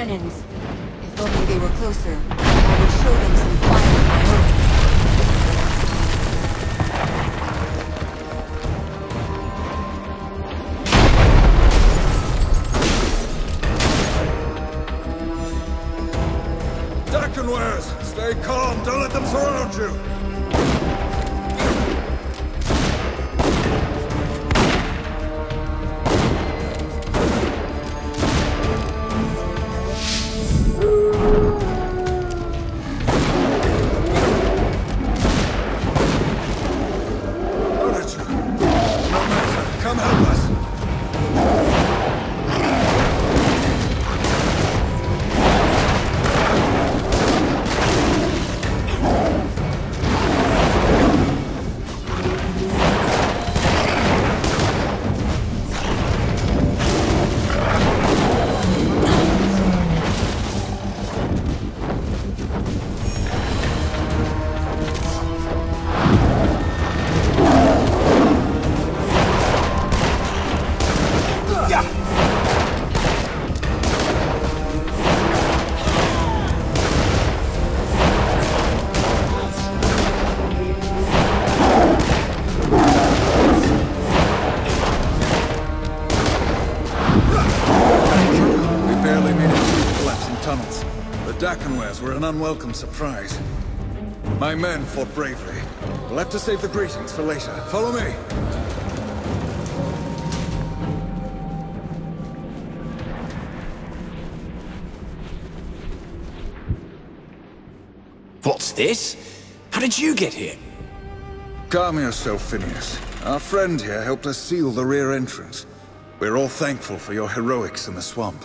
cannons. If only they were closer, I would show them some fire of my own. Stay calm, don't let them surround you! Were an unwelcome surprise. My men fought bravely. We'll have to save the greetings for later. Follow me! What's this? How did you get here? Calm yourself, Phineas. Our friend here helped us seal the rear entrance. We're all thankful for your heroics in the swamp.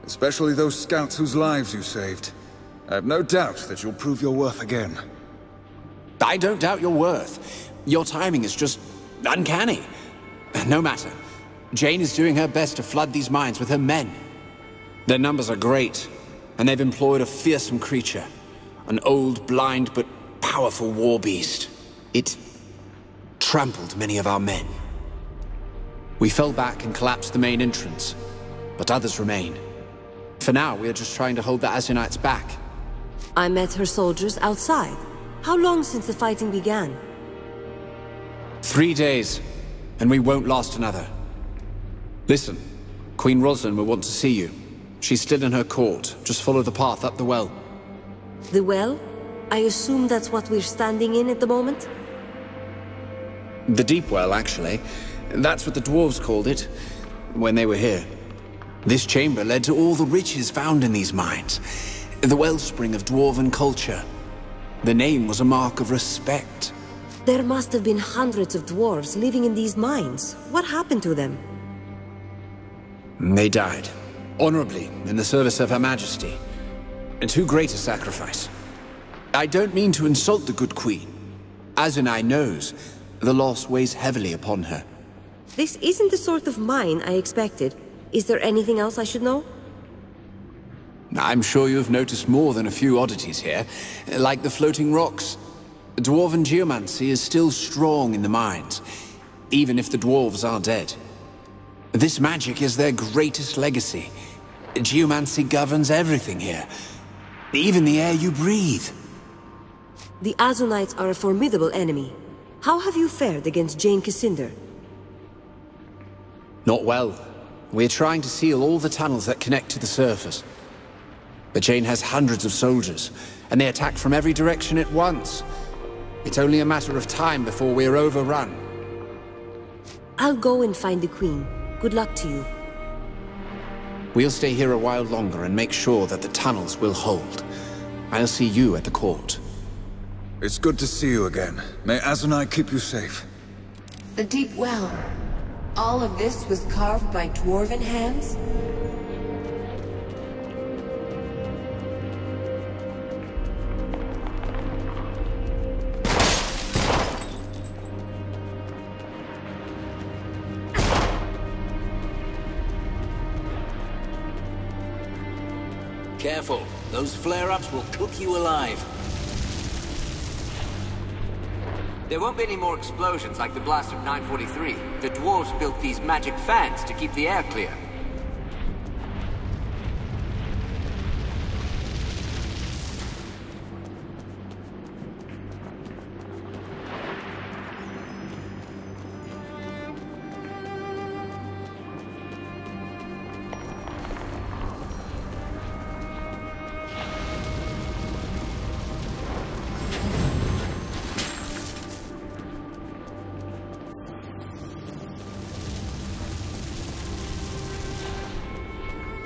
Especially those scouts whose lives you saved. I have no doubt that you'll prove your worth again. I don't doubt your worth. Your timing is just uncanny. No matter. Jane is doing her best to flood these mines with her men. Their numbers are great, and they've employed a fearsome creature. An old, blind, but powerful war beast. It trampled many of our men. We fell back and collapsed the main entrance, but others remain. For now, we are just trying to hold the Azunites back. I met her soldiers outside. How long since the fighting began? 3 days, and we won't last another. Listen, Queen Rosalind will want to see you. She's still in her court. Just follow the path up the well. The well? I assume that's what we're standing in at the moment? The deep well, actually. That's what the dwarves called it, when they were here. This chamber led to all the riches found in these mines. The wellspring of dwarven culture. The name was a mark of respect. There must have been hundreds of dwarves living in these mines. What happened to them? They died. Honorably, in the service of Her Majesty. Too great a sacrifice. I don't mean to insult the good queen. Azunai knows the loss weighs heavily upon her. This isn't the sort of mine I expected. Is there anything else I should know? I'm sure you've noticed more than a few oddities here, like the floating rocks. Dwarven geomancy is still strong in the mines, even if the dwarves are dead. This magic is their greatest legacy. Geomancy governs everything here, even the air you breathe. The Azunites are a formidable enemy. How have you fared against Jane Cassinder? Not well. We're trying to seal all the tunnels that connect to the surface. But Jane has hundreds of soldiers, and they attack from every direction at once. It's only a matter of time before we're overrun. I'll go and find the Queen. Good luck to you. We'll stay here a while longer and make sure that the tunnels will hold. I'll see you at the court. It's good to see you again. May Azunai keep you safe. The deep well. All of this was carved by dwarven hands? Careful, those flare-ups will cook you alive. There won't be any more explosions like the blast of 943. The dwarves built these magic fans to keep the air clear.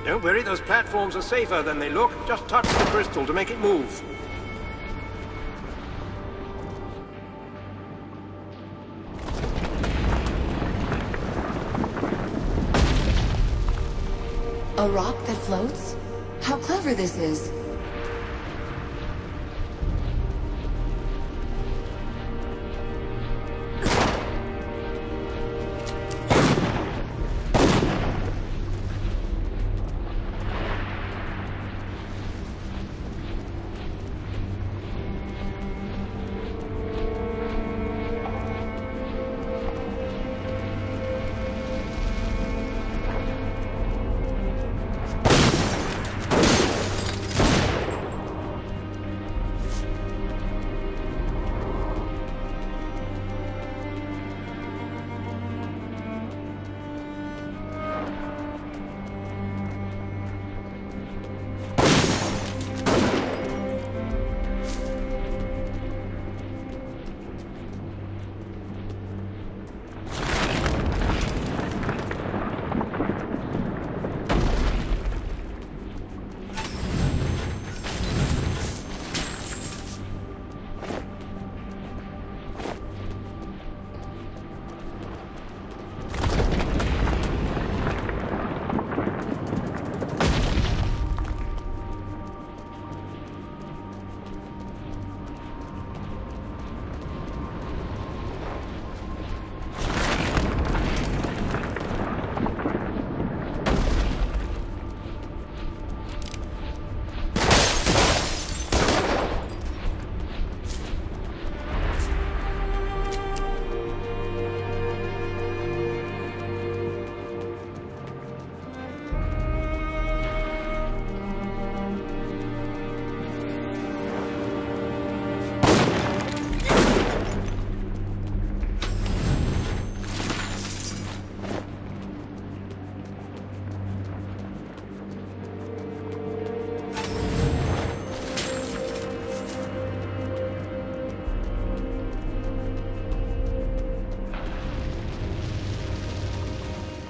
Don't worry, those platforms are safer than they look. Just touch the crystal to make it move. A rock that floats? How clever this is.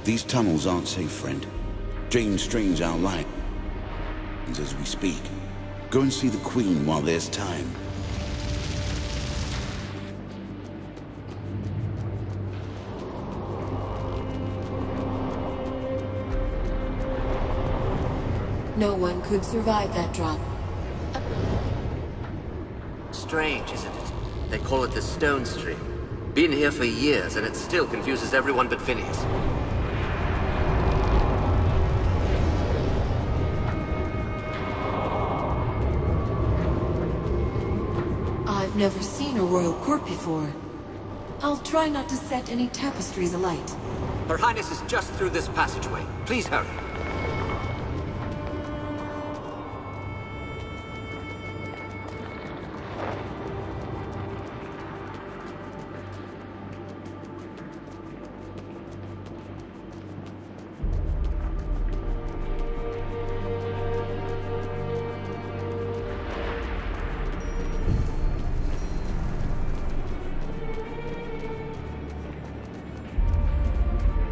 These tunnels aren't safe, friend. Jane strains our lines as we speak. Go and see the Queen while there's time. No one could survive that drop. Strange, isn't it? They call it the Stone Stream. Been here for years, and it still confuses everyone but Phineas. I've never seen a royal court before. I'll try not to set any tapestries alight. Her Highness is just through this passageway. Please hurry.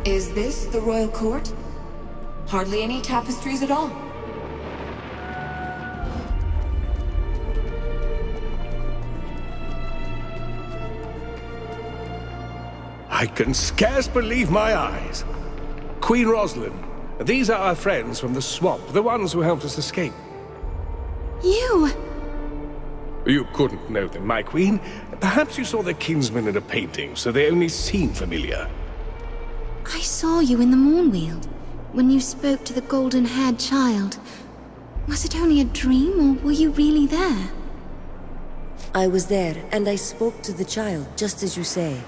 Is this the royal court? Hardly any tapestries at all. I can scarce believe my eyes. Queen Rosalind, these are our friends from the swamp, the ones who helped us escape. You! You couldn't know them, my queen. Perhaps you saw their kinsmen in a painting, so they only seem familiar. I saw you in the Mournweald, when you spoke to the golden-haired child. Was it only a dream, or were you really there? I was there, and I spoke to the child, just as you say.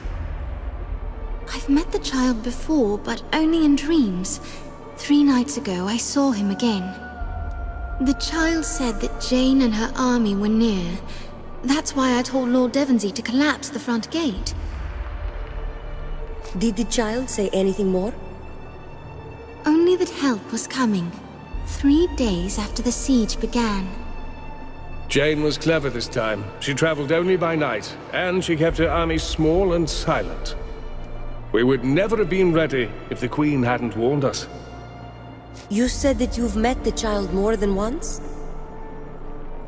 I've met the child before, but only in dreams. 3 nights ago, I saw him again. The child said that Jane and her army were near. That's why I told Lord Devonsey to collapse the front gate. Did the child say anything more? Only that help was coming. 3 days after the siege began. Jane was clever this time. She traveled only by night, and she kept her army small and silent. We would never have been ready if the Queen hadn't warned us. You said that you've met the child more than once?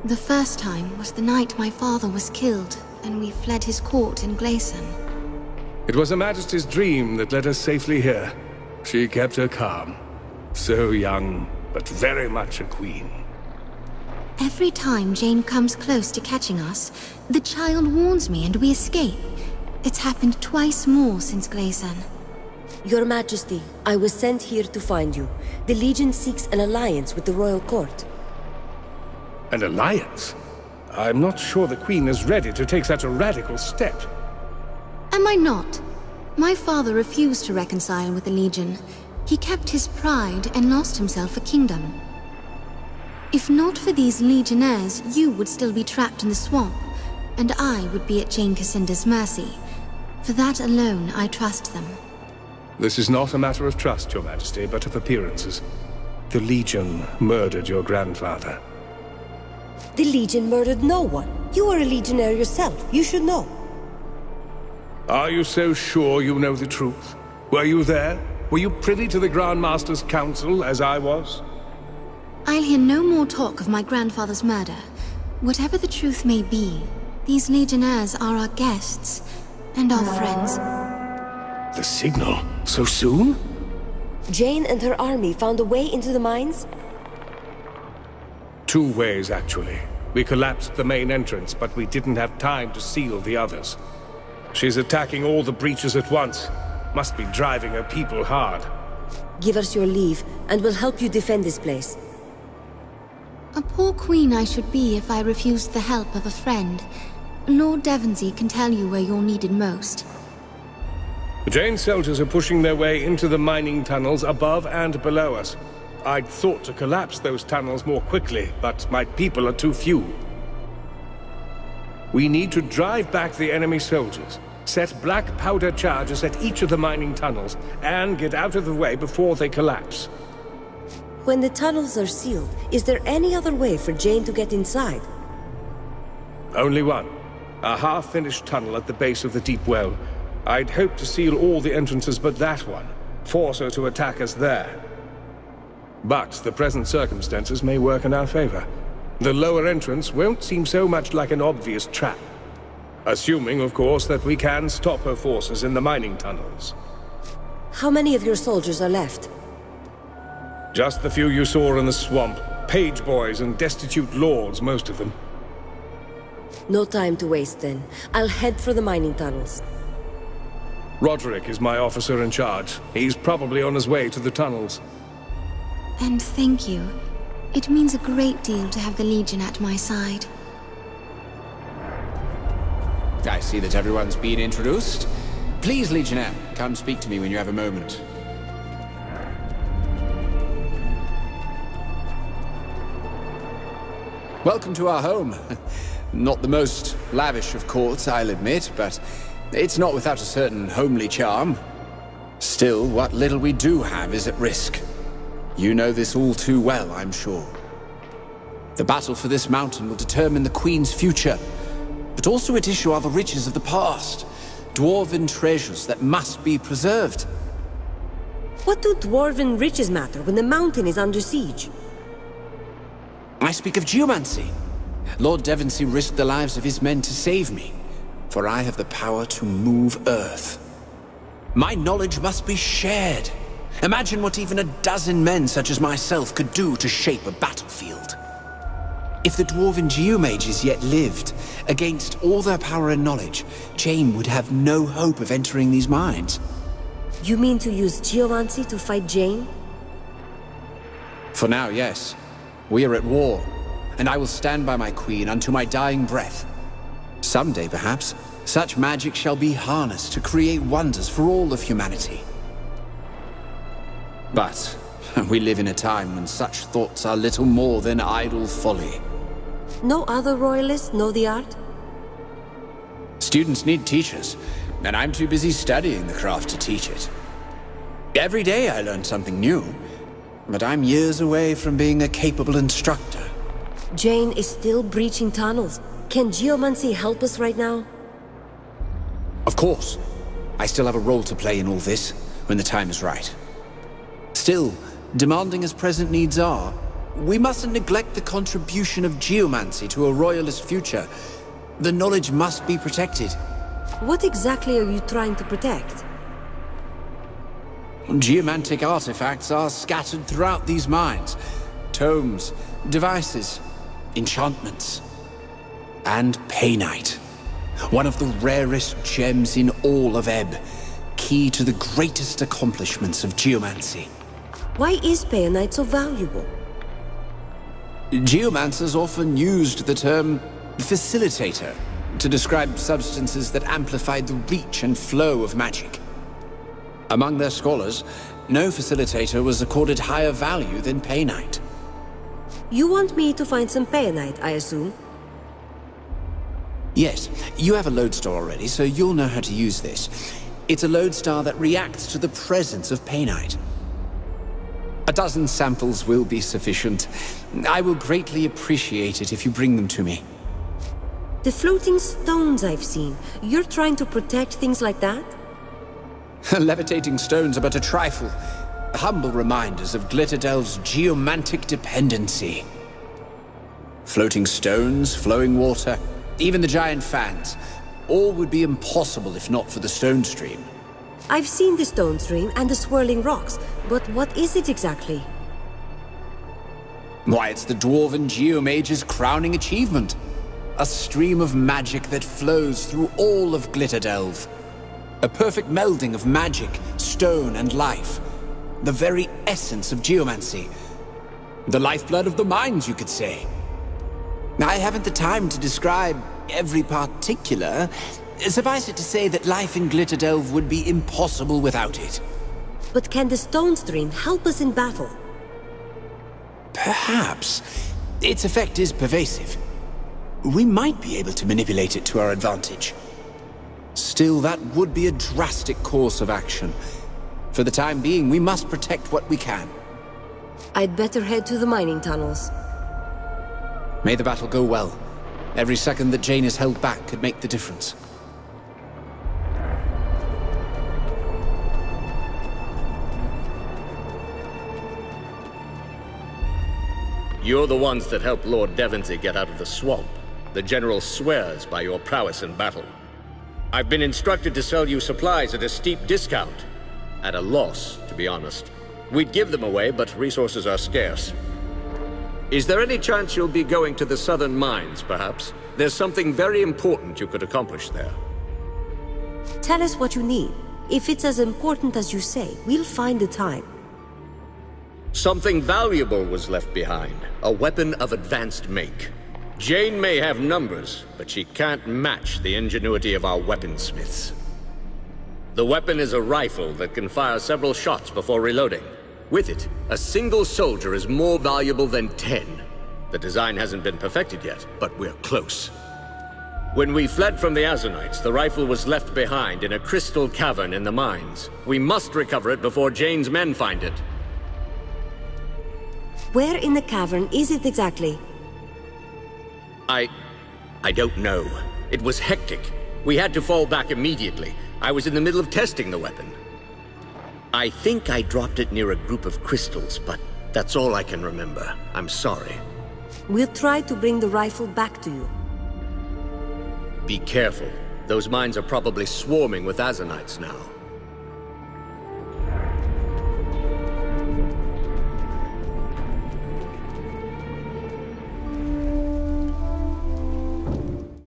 The first time was the night my father was killed, and we fled his court in Glayson. It was Her Majesty's dream that led us safely here. She kept her calm. So young, but very much a queen. Every time Jane comes close to catching us, the child warns me and we escape. It's happened twice more since Glayson. Your Majesty, I was sent here to find you. The Legion seeks an alliance with the royal court. An alliance? I'm not sure the Queen is ready to take such a radical step. Am I not? My father refused to reconcile with the Legion. He kept his pride and lost himself a kingdom. If not for these Legionnaires, you would still be trapped in the swamp, and I would be at Jane Cassinda's mercy. For that alone, I trust them. This is not a matter of trust, Your Majesty, but of appearances. The Legion murdered your grandfather. The Legion murdered no one. You are a Legionnaire yourself. You should know. Are you so sure you know the truth? Were you there? Were you privy to the Grand Master's council, as I was? I'll hear no more talk of my grandfather's murder. Whatever the truth may be, these Legionnaires are our guests, and our friends. The signal? So soon? Jane and her army found a way into the mines? 2 ways, actually. We collapsed the main entrance, but we didn't have time to seal the others. She's attacking all the breaches at once. Must be driving her people hard. Give us your leave, and we'll help you defend this place. A poor queen I should be if I refused the help of a friend. Lord Devonsey can tell you where you're needed most. The Jane soldiers are pushing their way into the mining tunnels above and below us. I'd thought to collapse those tunnels more quickly, but my people are too few. We need to drive back the enemy soldiers, set black powder charges at each of the mining tunnels, and get out of the way before they collapse. When the tunnels are sealed, is there any other way for Jane to get inside? Only one. A half-finished tunnel at the base of the deep well. I'd hoped to seal all the entrances but that one, force her to attack us there. But the present circumstances may work in our favor. The lower entrance won't seem so much like an obvious trap. Assuming, of course, that we can stop her forces in the mining tunnels. How many of your soldiers are left? Just the few you saw in the swamp. Page boys and destitute lords, most of them. No time to waste then. I'll head for the mining tunnels. Roderick is my officer in charge. He's probably on his way to the tunnels. And thank you. It means a great deal to have the Legion at my side. I see that everyone's been introduced. Please, Legionnaire, come speak to me when you have a moment. Welcome to our home. Not the most lavish of courts, I'll admit, but it's not without a certain homely charm. Still, what little we do have is at risk. You know this all too well, I'm sure. The battle for this mountain will determine the Queen's future, but also at issue are the riches of the past, dwarven treasures that must be preserved. What do dwarven riches matter when the mountain is under siege? I speak of geomancy. Lord Devonsey risked the lives of his men to save me, for I have the power to move Earth. My knowledge must be shared. Imagine what even a dozen men such as myself could do to shape a battlefield. If the dwarven geomages yet lived, against all their power and knowledge, Jane would have no hope of entering these mines. You mean to use geomancy to fight Jane? For now, yes. We are at war, and I will stand by my queen unto my dying breath. Someday, perhaps, such magic shall be harnessed to create wonders for all of humanity. But we live in a time when such thoughts are little more than idle folly. No other royalists know the art? Students need teachers, and I'm too busy studying the craft to teach it. Every day I learn something new, but I'm years away from being a capable instructor. Jane is still breaching tunnels. Can geomancy help us right now? Of course. I still have a role to play in all this, when the time is right. Still, Demanding as present needs are, we mustn't neglect the contribution of geomancy to a royalist future. The knowledge must be protected. What exactly are you trying to protect? Geomantic artifacts are scattered throughout these mines. Tomes, devices, enchantments. And painite. One of the rarest gems in all of Ebb. Key to the greatest accomplishments of geomancy. Why is painite so valuable? Geomancers often used the term facilitator to describe substances that amplified the reach and flow of magic. Among their scholars, no facilitator was accorded higher value than painite. You want me to find some painite, I assume? Yes, you have a lodestar already, so you'll know how to use this. It's a lodestar that reacts to the presence of painite. A dozen samples will be sufficient. I will greatly appreciate it if you bring them to me. The floating stones I've seen, you're trying to protect things like that? Levitating stones are but a trifle. Humble reminders of Glitterdelv's geomantic dependency. Floating stones, flowing water, even the giant fans. All would be impossible if not for the stone stream. I've seen the stone stream and the swirling rocks, but what is it exactly? Why, it's the Dwarven Geomage's crowning achievement. A stream of magic that flows through all of Glitterdelv. A perfect melding of magic, stone, and life. The very essence of geomancy. The lifeblood of the mines, you could say. I haven't the time to describe every particular. Suffice it to say that life in Glitterdelv would be impossible without it. But can the stone stream help us in battle? Perhaps. Its effect is pervasive. We might be able to manipulate it to our advantage. Still, that would be a drastic course of action. For the time being, we must protect what we can. I'd better head to the mining tunnels. May the battle go well. Every second that Jane is held back could make the difference. You're the ones that helped Lord Devonsey get out of the swamp. The General swears by your prowess in battle. I've been instructed to sell you supplies at a steep discount. At a loss, to be honest. We'd give them away, but resources are scarce. Is there any chance you'll be going to the southern mines, perhaps? There's something very important you could accomplish there. Tell us what you need. If it's as important as you say, we'll find the time. Something valuable was left behind. A weapon of advanced make. Jane may have numbers, but she can't match the ingenuity of our weaponsmiths. The weapon is a rifle that can fire several shots before reloading. With it, a single soldier is more valuable than 10. The design hasn't been perfected yet, but we're close. When we fled from the Azanites, the rifle was left behind in a crystal cavern in the mines. We must recover it before Jane's men find it. Where in the cavern is it exactly? I don't know. It was hectic. We had to fall back immediately. I was in the middle of testing the weapon. I think I dropped it near a group of crystals, but that's all I can remember. I'm sorry. We'll try to bring the rifle back to you. Be careful. Those mines are probably swarming with Azanites now.